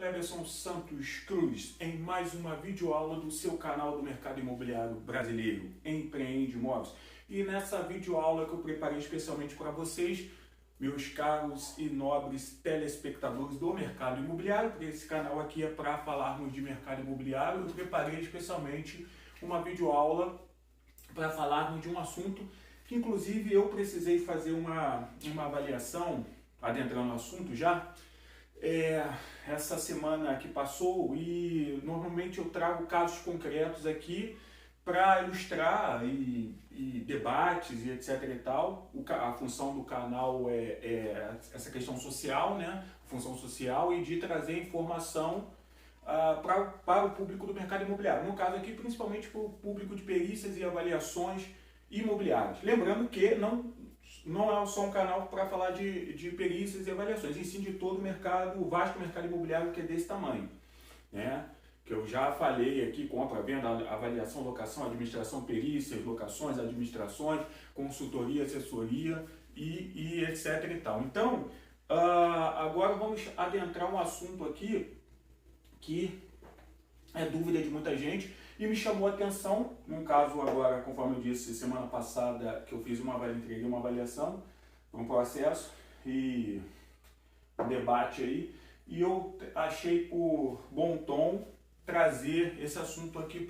Cleberson Santos Cruz em mais uma videoaula do seu canal do mercado imobiliário brasileiro, Empreende Imóveis. E nessa videoaula que eu preparei especialmente para vocês, meus caros e nobres telespectadores do mercado imobiliário, porque esse canal aqui é para falarmos de mercado imobiliário, eu preparei especialmente uma videoaula para falarmos de um assunto que inclusive eu precisei fazer uma avaliação, adentrando no assunto já, essa semana que passou, e normalmente eu trago casos concretos aqui para ilustrar e debates e etc e tal. A função do canal é essa questão social, né? Função social e de trazer informação para o público do mercado imobiliário. No caso aqui, principalmente para o público de perícias e avaliações imobiliárias. Lembrando que não é só um canal para falar de perícias e avaliações, e sim de todo o mercado, o vasto mercado imobiliário que é desse tamanho, né? Que eu já falei aqui: compra, venda, avaliação, locação, administração, perícias, locações, administrações, consultoria, assessoria e etc e tal. Então, agora vamos adentrar um assunto aqui que é dúvida de muita gente e me chamou a atenção, num caso agora, conforme eu disse, semana passada, que eu fiz entreguei uma avaliação para um processo e um debate aí, e eu achei por bom tom trazer esse assunto aqui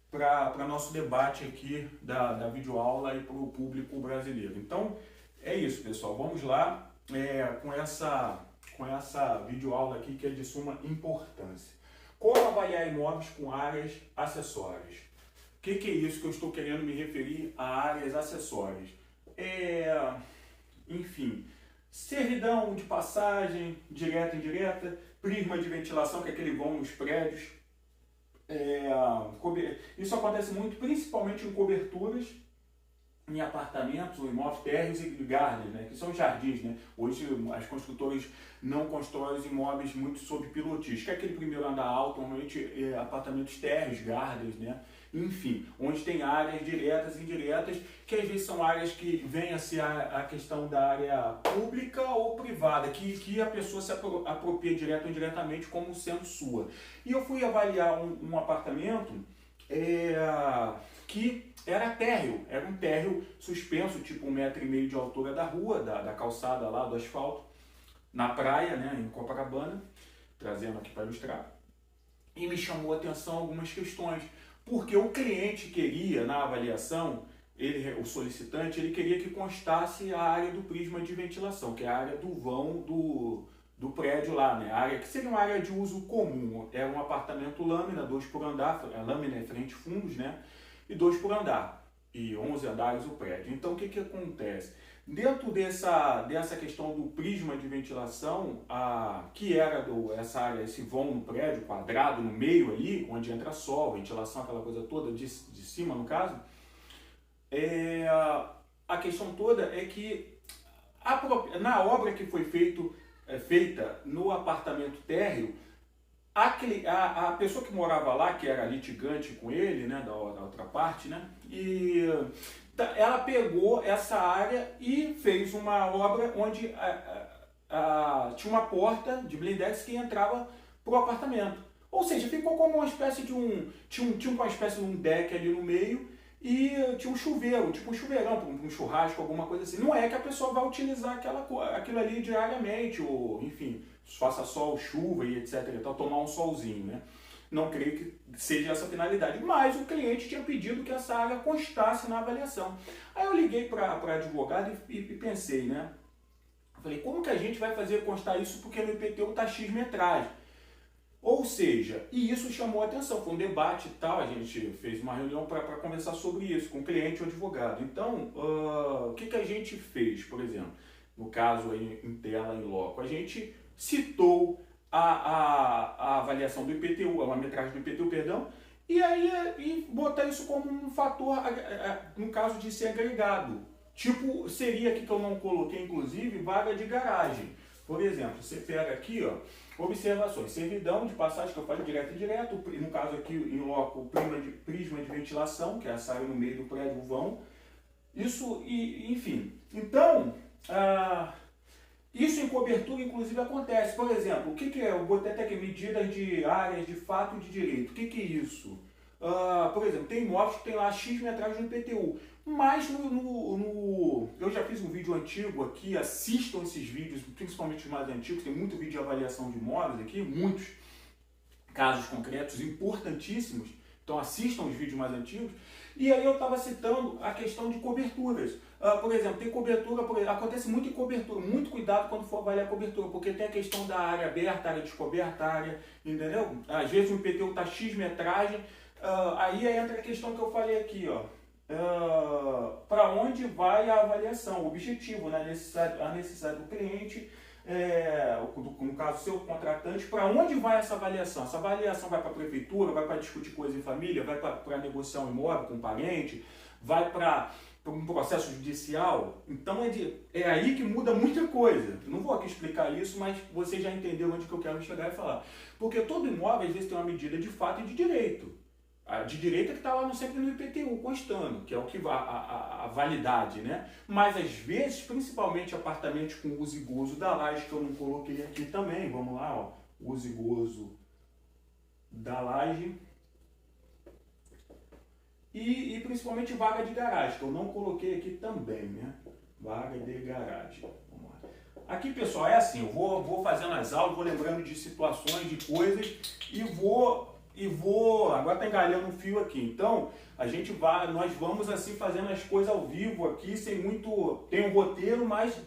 para nosso debate aqui da videoaula e para o público brasileiro. Então, é isso, pessoal. Vamos lá com essa videoaula aqui que é de suma importância. Como avaliar imóveis com áreas acessórias? O que é isso que eu estou querendo me referir a áreas acessórias? Enfim, servidão de passagem, direta e indireta, prisma de ventilação, que é aquele vão nos prédios. Isso acontece muito, principalmente em coberturas, em apartamentos, ou imóveis térreos e gardens, né, que são jardins, né? Hoje as construtoras não constroem os imóveis muito sob pilotis, que é aquele primeiro andar alto, normalmente apartamentos térreos, gardens, né? Enfim, onde tem áreas diretas e indiretas, que às vezes são áreas que vêm a ser a questão da área pública ou privada, que a pessoa se apropria direto ou indiretamente como sendo sua. E eu fui avaliar um apartamento que era térreo, era um térreo suspenso, tipo 1,5 m de altura da rua, da calçada lá, do asfalto, na praia, né, em Copacabana, trazendo aqui para ilustrar. E me chamou a atenção algumas questões, porque o cliente queria, na avaliação, o solicitante, ele queria que constasse a área do prisma de ventilação, que é a área do vão do prédio lá, né? A área que seria uma área de uso comum, é um apartamento lâmina, 2 por andar, a lâmina é frente e fundos, né? E 2 por andar, e 11 andares o prédio. Então o que acontece? Dentro dessa questão do prisma de ventilação, que era essa área, esse vão no prédio, quadrado no meio ali, onde entra sol, ventilação, aquela coisa toda de cima no caso, a questão toda é que na obra que foi feita no apartamento térreo, a pessoa que morava lá, que era litigante com ele, né, da outra parte, né, e ela pegou essa área e fez uma obra onde tinha uma porta de blindex que entrava para o apartamento. Ou seja, ficou como uma espécie de tinha uma espécie de um deck ali no meio e tinha um chuveiro, tipo um chuveirão para um churrasco, alguma coisa assim. Não é que a pessoa vai utilizar aquilo ali diariamente, ou enfim, faça sol, chuva e etc. e tal, tomar um solzinho, né? Não creio que seja essa a finalidade, mas o cliente tinha pedido que essa área constasse na avaliação. Aí eu liguei para advogado e pensei, né? Eu falei, como que a gente vai fazer constar isso, porque no IPTU está X metragem? Ou seja, e isso chamou a atenção, foi um debate e tal, a gente fez uma reunião para conversar sobre isso com o cliente e o advogado. Então, o que a gente fez, por exemplo, no caso aí, em tela, em loco? A gente citou a avaliação do IPTU, a metragem do IPTU, perdão, e botar isso como um fator, no caso de ser agregado. Tipo, seria aqui que eu não coloquei, inclusive, vaga de garagem. Por exemplo, você pega aqui, ó, observações, servidão de passagem, que eu falei direto e indireto, no caso aqui em loco, prisma de ventilação, que é essa área no meio do prédio, o vão, isso, enfim. Então, Isso em cobertura, inclusive, acontece. Por exemplo, o que, que é? Eu botei até aqui medidas de áreas de fato e de direito. O que, que é isso? Por exemplo, tem imóveis que tem lá X metragem no IPTU. Mas eu já fiz um vídeo antigo aqui, assistam esses vídeos, principalmente os mais antigos, tem muito vídeo de avaliação de imóveis aqui, muitos casos concretos importantíssimos. Então assistam os vídeos mais antigos. E aí eu estava citando a questão de coberturas. Por exemplo, tem cobertura, acontece muito em cobertura, muito cuidado quando for avaliar a cobertura, porque tem a questão da área aberta, área descoberta, área, entendeu? Às vezes o IPTU está X metragem, aí entra a questão que eu falei aqui, ó. Para onde vai a avaliação, o objetivo, né? A necessidade do cliente, no caso seu contratante, para onde vai essa avaliação? Essa avaliação vai para a prefeitura, vai para discutir coisa em família, vai para negociar um imóvel com um parente, vai para um processo judicial. Então é aí que muda muita coisa. Não vou aqui explicar isso, mas você já entendeu onde que eu quero chegar e falar. Porque todo imóvel às vezes tem uma medida de fato e de direito. A de direito é que está lá sempre no IPTU, constando, que é o que a validade, né? Mas às vezes, principalmente apartamentos com uso e gozo da laje, que eu não coloquei aqui também, vamos lá, ó, uso e gozo da laje. E principalmente vaga de garagem, que eu não coloquei aqui também, né? Vaga de garagem. Vamos lá. Aqui, pessoal, é assim, eu vou fazendo as aulas, vou lembrando de situações, de coisas e vou, agora tá engalhando um fio aqui, então nós vamos assim fazendo as coisas ao vivo aqui, sem muito, tem um roteiro, mas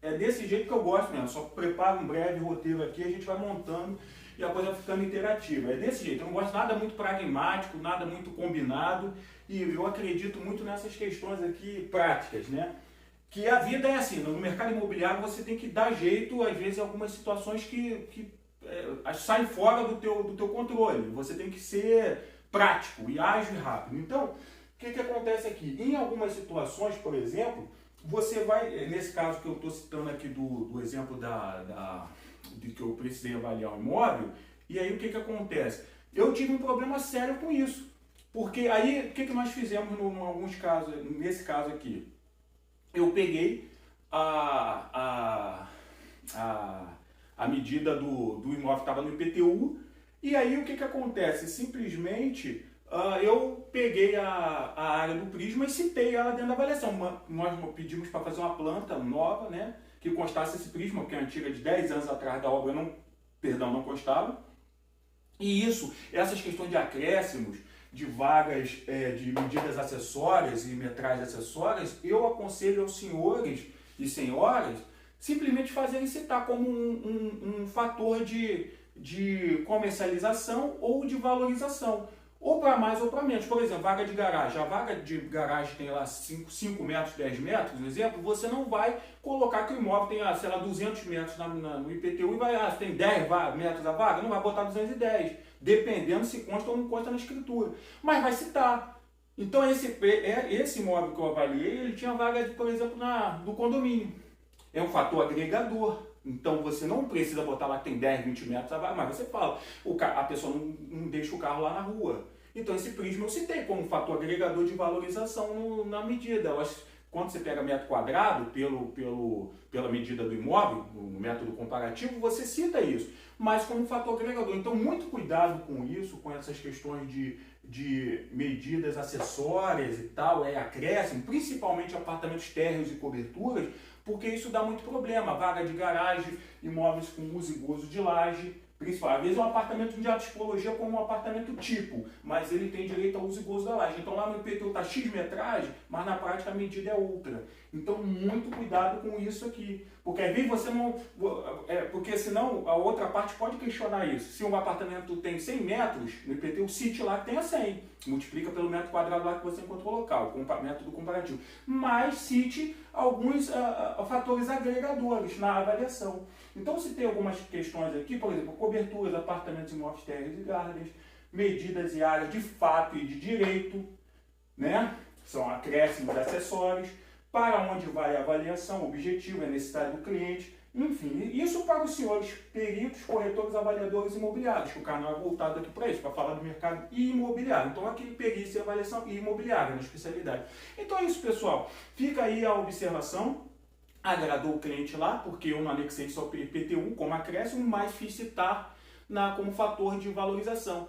é desse jeito que eu gosto mesmo, só preparo um breve roteiro aqui, a gente vai montando e a coisa vai ficando interativa, é desse jeito, eu não gosto nada muito pragmático, nada muito combinado, e eu acredito muito nessas questões aqui práticas, né? Que a vida é assim, no mercado imobiliário você tem que dar jeito, às vezes, em algumas situações que sai fora do teu controle. Você tem que ser prático e ágil e rápido. Então, o que acontece aqui? Em algumas situações, por exemplo, você vai, nesse caso que eu estou citando aqui do exemplo de que eu precisei avaliar um imóvel, e aí o que acontece? Eu tive um problema sério com isso. Porque aí, o que nós fizemos em alguns casos, nesse caso aqui? Eu peguei a medida do imóvel que estava no IPTU, e aí o que acontece? Simplesmente eu peguei a área do Prisma e citei ela dentro da avaliação. Nós pedimos para fazer uma planta nova, né, que constasse esse Prisma, porque a antiga de 10 anos atrás da obra não constava. E essas questões de acréscimos, de vagas, de medidas acessórias e metragens acessórias, eu aconselho aos senhores e senhoras simplesmente fazerem citar como um fator de comercialização ou de valorização, ou para mais ou para menos. Por exemplo, vaga de garagem. A vaga de garagem tem lá 5 metros, 10 metros, por exemplo, você não vai colocar que o imóvel tem, sei lá, 200 metros no IPTU e vai, tem 10 metros a vaga, não vai botar 210, dependendo se consta ou não consta na escritura. Mas vai citar. Então esse imóvel que eu avaliei, ele tinha vaga, por exemplo, do condomínio. É um fator agregador. Então você não precisa botar lá que tem 10, 20 metros, mas você fala, a pessoa não deixa o carro lá na rua. Então esse prisma eu citei como um fator agregador de valorização na medida. Quando você pega metro quadrado pela medida do imóvel, no método comparativo, você cita isso, mas como um fator agregador. Então muito cuidado com isso, com essas questões de medidas acessórias e tal, acréscimo, principalmente apartamentos térreos e coberturas, porque isso dá muito problema. Vaga de garagem, imóveis com uso e gozo de laje, principal. Às vezes é um apartamento de alta tipologia como um apartamento tipo, mas ele tem direito ao uso e gozo da laje. Então lá no IPTU está X metragem, mas na prática a medida é outra. Então muito cuidado com isso aqui, porque às vezes você não... porque senão a outra parte pode questionar isso. Se um apartamento tem 100 metros, no IPTU cite lá que tenha 100. Multiplica pelo metro quadrado lá que você encontrou local, o método comparativo. Mas cite alguns fatores agregadores na avaliação. Então, se tem algumas questões aqui, por exemplo, coberturas, apartamentos, imóveis, terras e gardens, medidas e áreas de fato e de direito, né? São acréscimos acessórios, para onde vai a avaliação, o objetivo, a necessidade do cliente, enfim, isso para os senhores peritos, corretores, avaliadores imobiliários, que o canal é voltado aqui para isso, para falar do mercado imobiliário. Então aqui perícia e avaliação imobiliária na especialidade. Então é isso, pessoal. Fica aí a observação. agradou o cliente lá, porque eu não anexei só o IPTU como acréscimo, mas fiz citar como fator de valorização.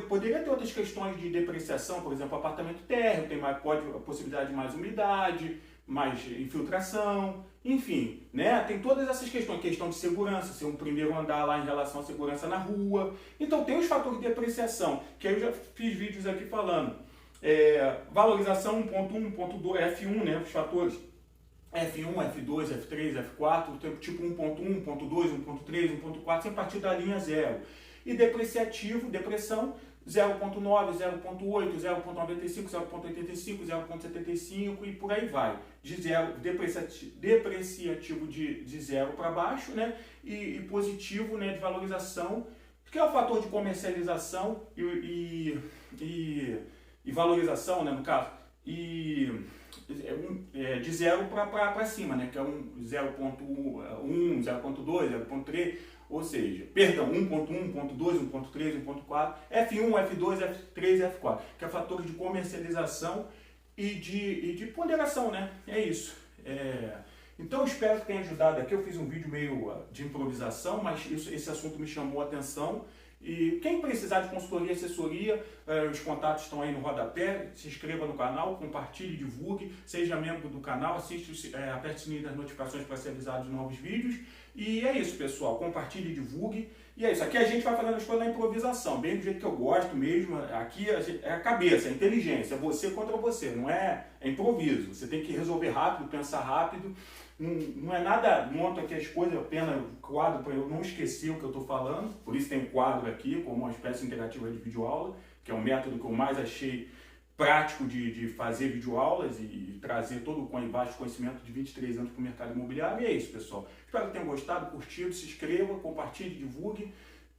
Poderia ter outras questões de depreciação, por exemplo, apartamento térreo, tem mais, pode a possibilidade de mais umidade, mais infiltração, enfim, né? Tem todas essas questões, questão de segurança, ser um primeiro andar lá em relação à segurança na rua. Então tem os fatores de depreciação, que aí eu já fiz vídeos aqui falando. Valorização 1.1, 1.2, F1, né? Os fatores F1, F2, F3, F4, tipo 1.1, 1.2, 1.3, 1.4, sem partir da linha zero. E depreciativo, depressão, 0.9, 0.8, 0.95, 0.85, 0.75 e por aí vai. De zero, depreciativo de zero para baixo, né? E positivo, né, de valorização, que é o fator de comercialização e valorização, né, no caso. De 0 para cima, né? Que é 0.1, 0.2, 0.3, ou seja, perdão, 1.1, 1.2, 1.3, 1.4, F1, F2, F3, F4, que é fatores de comercialização e de ponderação, né? É isso. Então eu espero que tenha ajudado aqui. Eu fiz um vídeo meio de improvisação, mas esse assunto me chamou a atenção. E quem precisar de consultoria e assessoria, os contatos estão aí no rodapé. Se inscreva no canal, compartilhe, divulgue, seja membro do canal, aperte o sininho das notificações para ser avisado de novos vídeos. E é isso, pessoal, compartilhe, divulgue. E é isso, aqui a gente vai fazendo as coisas na improvisação, bem do jeito que eu gosto mesmo. Aqui é a cabeça, a inteligência, é você contra você, não é improviso. Você tem que resolver rápido, pensar rápido. Não é nada, monto aqui as coisas, apenas quadro para eu não esquecer o que eu estou falando. Por isso tem um quadro aqui, como uma espécie interativa de videoaula, que é um método que eu mais achei prático de fazer videoaulas e trazer todo o vasto conhecimento de 23 anos para o mercado imobiliário. E é isso, pessoal. Espero que tenham gostado, curtido, se inscreva, compartilhe, divulgue.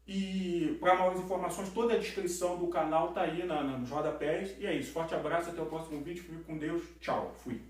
E para maiores informações, toda a descrição do canal está aí nos rodapés. E é isso. Forte abraço, até o próximo vídeo. Fique com Deus. Tchau. Fui.